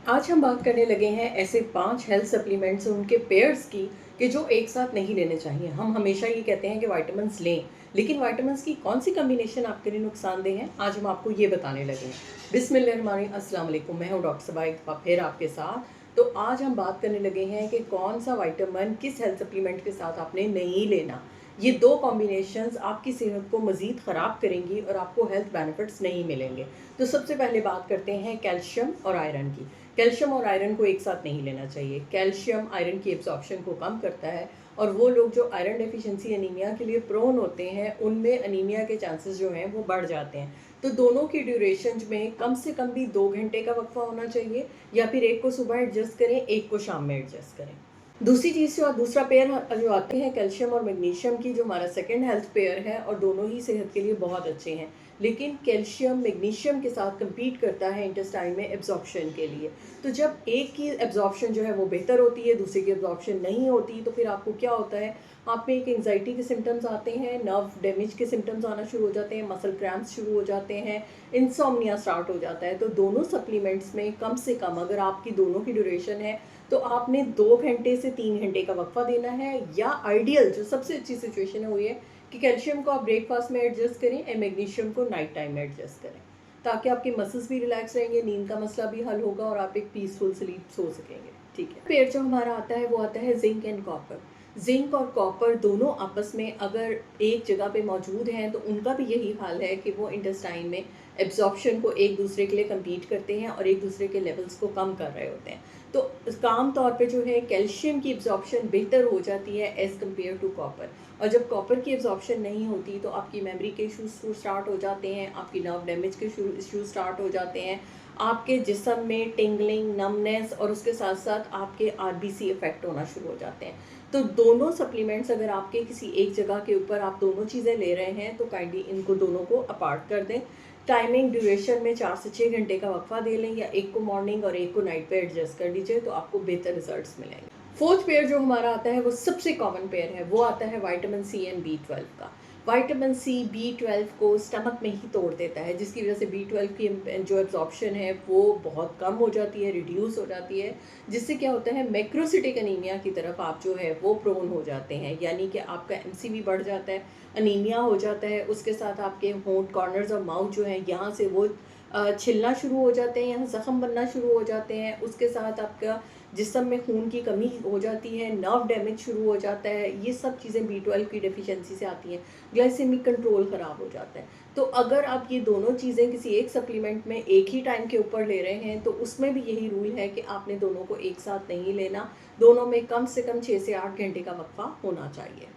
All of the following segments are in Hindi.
आज हम बात करने लगे हैं ऐसे 5 हेल्थ सप्लीमेंट्स और उनके पेयर्स की कि जो एक साथ नहीं लेने चाहिए। हम हमेशा ये कहते हैं कि विटामिन्स लें, लेकिन विटामिन्स की कौन सी कॉम्बिनेशन आपके लिए नुकसानदेह है, आज हम आपको ये बताने लगे हैं। बिस्मिल्लाहिर्रहमानिर्रहीम, अस्सलाम वालेकुम। मैं हूँ डॉक्टर सबा एक बार फिर आपके साथ। तो आज हम बात करने लगे हैं कि कौन सा विटामिन किस हेल्थ सप्लीमेंट के साथ आपने नहीं लेना। ये दो कॉम्बिनेशंस आपकी सेहत को मज़ीद ख़राब करेंगी और आपको हेल्थ बेनिफिट्स नहीं मिलेंगे। तो सबसे पहले बात करते हैं कैल्शियम और आयरन की। कैल्शियम और आयरन को एक साथ नहीं लेना चाहिए। कैल्शियम आयरन की एब्जॉर्प्शन को कम करता है और वो लोग जो आयरन डेफिशिएंसी अनीमिया के लिए प्रोन होते हैं उनमें अनीमिया के चांसेस जो हैं वो बढ़ जाते हैं। तो दोनों की ड्यूरेशन में कम से कम भी 2 घंटे का वक्फा होना चाहिए, या फिर एक को सुबह एडजस्ट करें, एक को शाम में एडजस्ट करें। दूसरी चीज़ जो दूसरा पेयर जो आते हैं कैल्शियम और मैग्नीशियम की, जो हमारा सेकंड हेल्थ पेयर है, और दोनों ही सेहत के लिए बहुत अच्छे हैं। लेकिन कैल्शियम मैग्नीशियम के साथ compete करता है इंटेस्टाइन में एब्जॉर्प्शन के लिए। तो जब एक की एब्जॉर्प्शन जो है वो बेहतर होती है, दूसरे की एब्जॉर्प्शन नहीं होती, तो फिर आपको क्या होता है, आप में एक एंजाइटी के सिम्टम्स आते हैं, नर्व डैमेज के सिम्टम्स आना शुरू हो जाते हैं, मसल क्रैम्प्स शुरू हो जाते हैं, इंसोम्निया स्टार्ट हो जाता है। तो दोनों सप्लीमेंट्स में कम से कम अगर आपकी दोनों की ड्यूरेशन है तो आपने 2 घंटे से 3 घंटे का वक्फा देना है, या आइडियल जो सबसे अच्छी सिचुएशन है वो ये कि कैल्शियम को आप ब्रेकफास्ट में एडजस्ट करें और मैग्नीशियम को नाइट टाइम में एडजस्ट करें, ताकि आपके मसल्स भी रिलैक्स रहेंगे, नींद का मसला भी हल होगा और आप एक पीसफुल स्लीप सो सकेंगे। ठीक है, पेयर जो हमारा आता है वो आता है जिंक एंड कॉपर। जिंक और कॉपर दोनों आपस में अगर एक जगह पे मौजूद हैं तो उनका भी यही हाल है कि वो इंटेस्टाइन में एब्जॉर्प्शन को एक दूसरे के लिए कम्पीट करते हैं और एक दूसरे के लेवल्स को कम कर रहे होते हैं। तो आम तौर पे जो है कैल्शियम की एब्जॉर्प्शन बेहतर हो जाती है एज़ कम्पेयर टू कॉपर, और जब कॉपर की एब्जॉर्प्शन नहीं होती तो आपकी मेमोरी के इशूज़ स्टार्ट हो जाते हैं, आपकी नर्व डैमेज के इशूज़ स्टार्ट हो जाते हैं, आपके जिस्म में टिंगलिंग, नमनेस, और उसके साथ साथ आपके आरबीसी इफेक्ट होना शुरू हो जाते हैं। तो दोनों सप्लीमेंट्स अगर आपके किसी एक जगह के ऊपर आप दोनों चीज़ें ले रहे हैं तो काइंडली इनको दोनों को अपार्ट कर दें। टाइमिंग ड्यूरेशन में 4 से 6 घंटे का वक्फा दे लें, या एक को मॉर्निंग और एक को नाइट पे एडजस्ट कर लीजिए, तो आपको बेहतर रिजल्ट्स मिलेंगे। फोर्थ पेयर जो हमारा आता है वो सबसे कॉमन पेयर है, वो आता है विटामिन सी एंड बी 12 का। विटामिन सी बी 12 को स्टमक में ही तोड़ देता है, जिसकी वजह से बी 12 की जो एब्जॉर्प्शन है वो बहुत कम हो जाती है, रिड्यूस हो जाती है, जिससे क्या होता है, मैक्रोसिटिक अनीमिया की तरफ आप जो है वो प्रोन हो जाते हैं, यानी कि आपका एमसीवी बढ़ जाता है, अनीमिया हो जाता है, उसके साथ आपके होंठ, कॉर्नर्स और माउथ जो हैं यहाँ से वो छिलना शुरू हो जाते हैं, यहाँ ज़ख़म बनना शुरू हो जाते हैं, उसके साथ आपका जिस्म में खून की कमी हो जाती है, नर्व डैमेज शुरू हो जाता है। ये सब चीज़ें बी 12 की डेफिशिएंसी से आती हैं। ग्लाइसेमिक कंट्रोल ख़राब हो जाता है। तो अगर आप ये दोनों चीज़ें किसी एक सप्लीमेंट में एक ही टाइम के ऊपर ले रहे हैं तो उसमें भी यही रूल है कि आपने दोनों को एक साथ नहीं लेना, दोनों में कम से कम 6 से 8 घंटे का वक्फा होना चाहिए।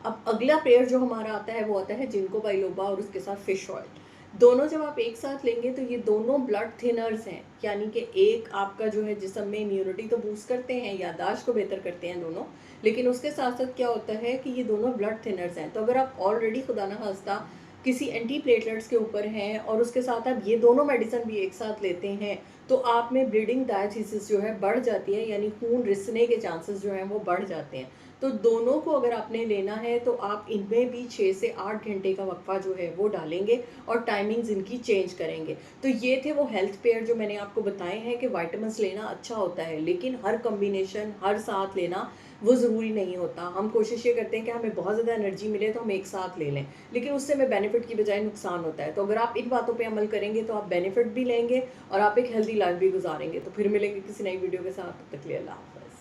अब अगला पेयर जो हमारा आता है वो आता है जिंको बाइलोबा और उसके साथ फिश ऑयल। दोनों जब आप एक साथ लेंगे तो ये दोनों ब्लड थिनर्स हैं, यानी कि एक आपका जो है जिस्म में इम्यूनिटी तो बूस्ट करते हैं, याददाश्त को बेहतर करते हैं दोनों, लेकिन उसके साथ साथ क्या होता है कि ये दोनों ब्लड थिनर्स हैं। तो अगर आप ऑलरेडी खुदा ना खास्ता किसी एंटी प्लेटलेट्स के ऊपर हैं और उसके साथ आप ये दोनों मेडिसिन भी एक साथ लेते हैं, तो आप में ब्लीडिंग डायथीसिस जो है बढ़ जाती है, यानी खून रिसने के चांसेस जो हैं वो बढ़ जाते हैं। तो दोनों को अगर आपने लेना है तो आप इनमें भी 6 से 8 घंटे का वक्फा जो है वो डालेंगे और टाइमिंग्स इनकी चेंज करेंगे। तो ये थे वो हेल्थ पेयर जो मैंने आपको बताए हैं कि विटामिन्स लेना अच्छा होता है, लेकिन हर कॉम्बिनेशन हर साथ लेना वो ज़रूरी नहीं होता। हम कोशिश ये करते हैं कि हमें बहुत ज़्यादा एनर्जी मिले तो हम एक साथ ले लें, लेकिन उससे हमें बेनिफिट की बजाय नुकसान होता है। तो अगर आप इन बातों पे अमल करेंगे तो आप बेनिफिट भी लेंगे और आप एक हेल्दी लाइफ भी गुजारेंगे। तो फिर मिलेंगे किसी नई वीडियो के साथ, तब तक के लिए अल्लाह हाफ़िज़।